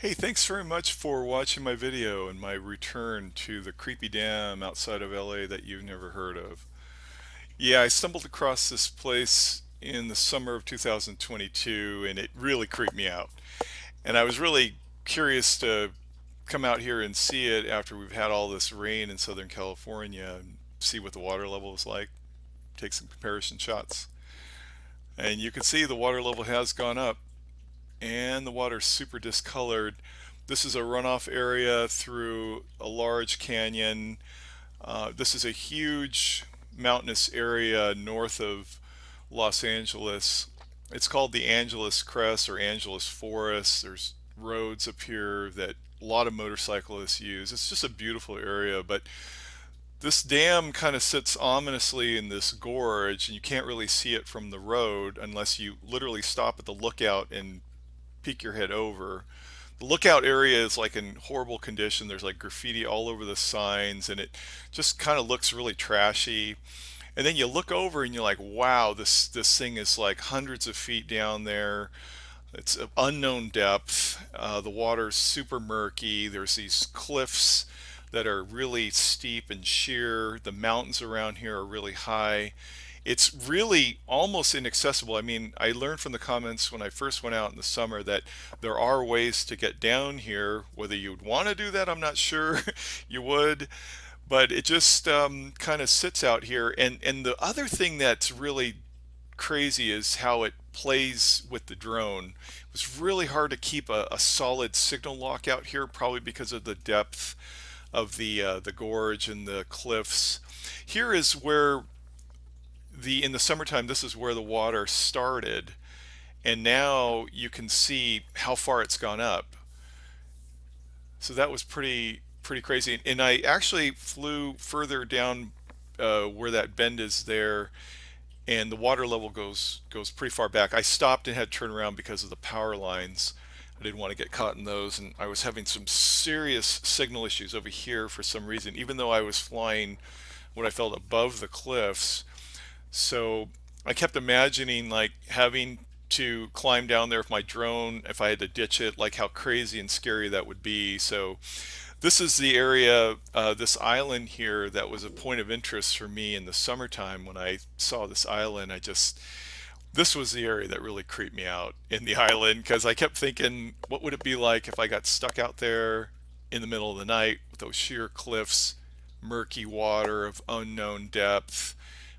Hey, thanks very much for watching my video and my return to the creepy dam outside of LA that you've never heard of. Yeah, I stumbled across this place in the summer of 2022 and it really creeped me out. And I was really curious to come out here and see it after we've had all this rain in Southern California and see what the water level is like, take some comparison shots. And you can see the water level has gone up and the water's super discolored. This is a runoff area through a large canyon. This is a huge mountainous area north of Los Angeles. It's called the Angeles Crest or Angeles Forest. There's roads up here that a lot of motorcyclists use. It's just a beautiful area, but this dam kind of sits ominously in this gorge, and you can't really see it from the road unless you literally stop at the lookout and peek your head over. The lookout area is like in horrible condition. There's like graffiti all over the signs, and it just kind of looks really trashy. And then you look over and you're like, wow, this thing is like hundreds of feet down there. It's of unknown depth. The water's super murky. There's these cliffs that are really steep and sheer. The mountains around here are really high. It's really almost inaccessible. I mean, I learned from the comments when I first went out in the summer that there are ways to get down here. Whether you'd want to do that, I'm not sure you would, but it just kind of sits out here. And the other thing that's really crazy is how it plays with the drone. It was really hard to keep a solid signal lock out here, probably because of the depth of the gorge and the cliffs. Here is where the in the summertime, this is where the water started, and now you can see how far it's gone up. So that was pretty crazy. And I actually flew further down where that bend is there, and the water level goes pretty far back. I stopped and had to turn around because of the power lines. I didn't want to get caught in those, and I was having some serious signal issues over here for some reason, even though I was flying what I felt above the cliffs. So I kept imagining like having to climb down there with my drone if I had to ditch it, like how crazy and scary that would be. So this is the area, this island here that was a point of interest for me in the summertime. When I saw this island, this was the area that really creeped me out in the island because I kept thinking, what would it be like if I got stuck out there in the middle of the night with those sheer cliffs, murky water of unknown depth?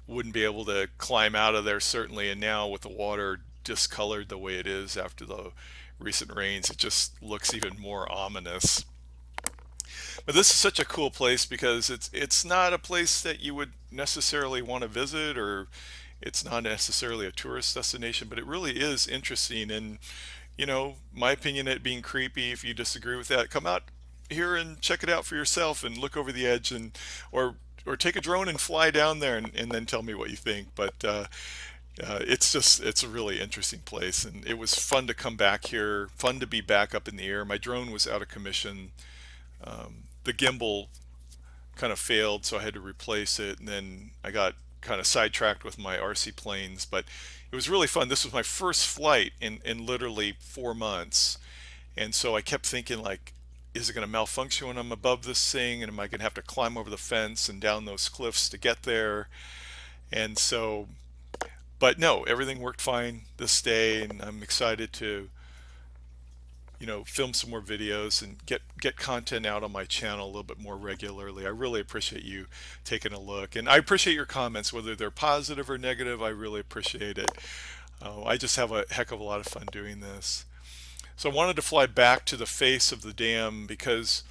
Wouldn't be able to climb out of there certainly, and now with the water discolored the way it is after the recent rains, it just looks even more ominous. But this is such a cool place because it's not a place that you would necessarily want to visit, or it's not necessarily a tourist destination, but it really is interesting. And my opinion, it being creepy, if you disagree with that, come out here and check it out for yourself and look over the edge, and or take a drone and fly down there, and then tell me what you think. But it's a really interesting place, and it was fun to come back here, fun to be back up in the air. My drone was out of commission. The gimbal kind of failed, so I had to replace it, and then I got kind of sidetracked with my RC planes. But it was really fun. This was my first flight in literally 4 months, and so I kept thinking like, is it going to malfunction when I'm above this thing, and am I going to have to climb over the fence and down those cliffs to get there? And so, but no, everything worked fine this day, and I'm excited to film some more videos and get content out on my channel a little bit more regularly. I really appreciate you taking a look, and I appreciate your comments, whether they're positive or negative. I really appreciate it. I just have a heck of a lot of fun doing this. So I wanted to fly back to the face of the dam because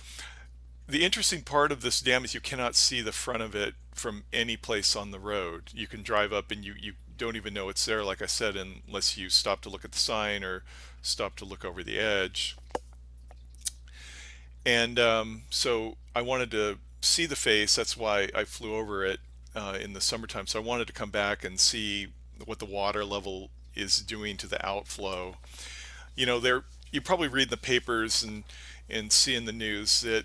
the interesting part of this dam is you cannot see the front of it from any place on the road. You can drive up and you don't even know it's there, like I said, unless you stop to look at the sign or stop to look over the edge. And so I wanted to see the face. That's why I flew over it in the summertime. So I wanted to come back and see what the water level is doing to the outflow. There you probably read in the papers and see in the news that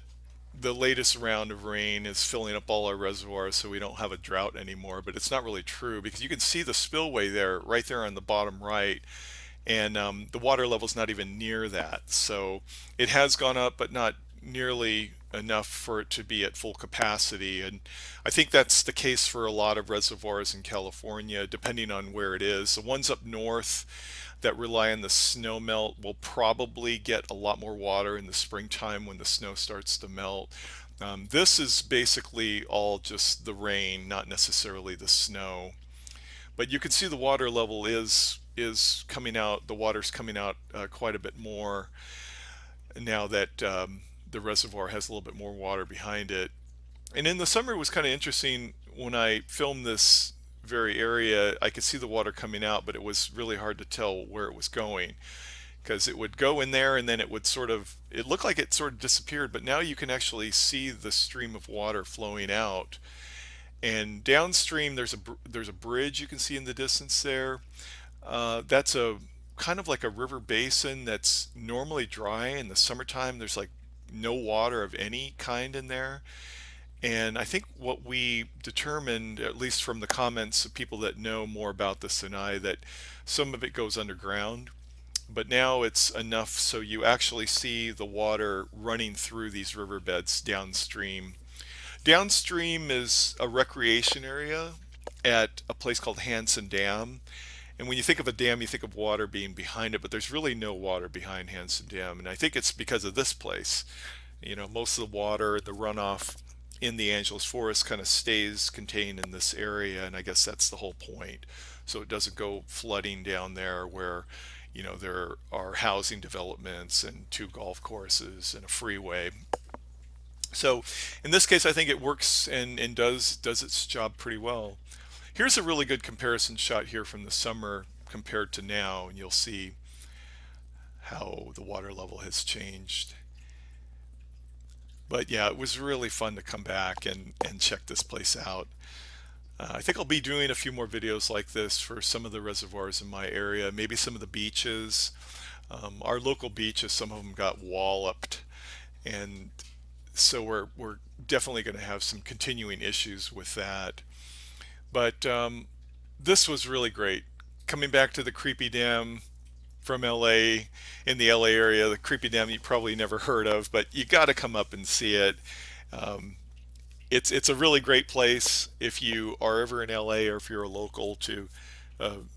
the latest round of rain is filling up all our reservoirs so we don't have a drought anymore, but it's not really true because you can see the spillway there right there on the bottom right, and the water level's not even near that. So it has gone up, but not nearly enough for it to be at full capacity. And I think that's the case for a lot of reservoirs in California, depending on where it is. The ones up north that rely on the snow melt will probably get a lot more water in the springtime when the snow starts to melt. This is basically all just the rain, not necessarily the snow. But you can see the water level is coming out. The water's coming out quite a bit more now that the reservoir has a little bit more water behind it. And in the summer, it was kind of interesting when I filmed this very area. I could see the water coming out, but it was really hard to tell where it was going because it would go in there and then it would it looked like it sort of disappeared, but now you can actually see the stream of water flowing out. And downstream, there's a bridge you can see in the distance there. That's a kind of like a river basin that's normally dry in the summertime. There's like no water of any kind in there. And I think what we determined, at least from the comments of people that know more about this than I, that some of it goes underground. But now it's enough so you actually see the water running through these riverbeds downstream. Downstream is a recreation area at a place called Hansen Dam. And when you think of a dam, you think of water being behind it, but there's really no water behind Hansen Dam. And I think it's because of this place. You know, most of the water, the runoff in the Angeles Forest kind of stays contained in this area. And I guess that's the whole point. So it doesn't go flooding down there where, you know, there are housing developments and two golf courses and a freeway. So in this case, I think it works and does its job pretty well. Here's a really good comparison shot here from the summer compared to now, and you'll see how the water level has changed. But yeah, it was really fun to come back and check this place out. I think I'll be doing a few more videos like this for some of the reservoirs in my area, maybe some of the beaches. Our local beaches, some of them got walloped, and so we're definitely going to have some continuing issues with that. But this was really great. Coming back to the Creepy Dam from LA, in the LA area, the Creepy Dam you probably never heard of, but you got to come up and see it. Um, it's a really great place if you are ever in LA or if you're a local to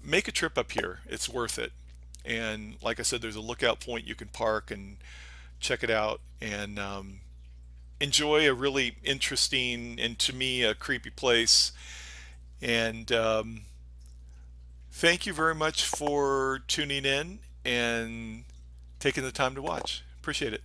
make a trip up here. It's worth it. And like I said, there's a lookout point you can park and check it out and enjoy a really interesting and to me a creepy place. And thank you very much for tuning in and taking the time to watch. Appreciate it.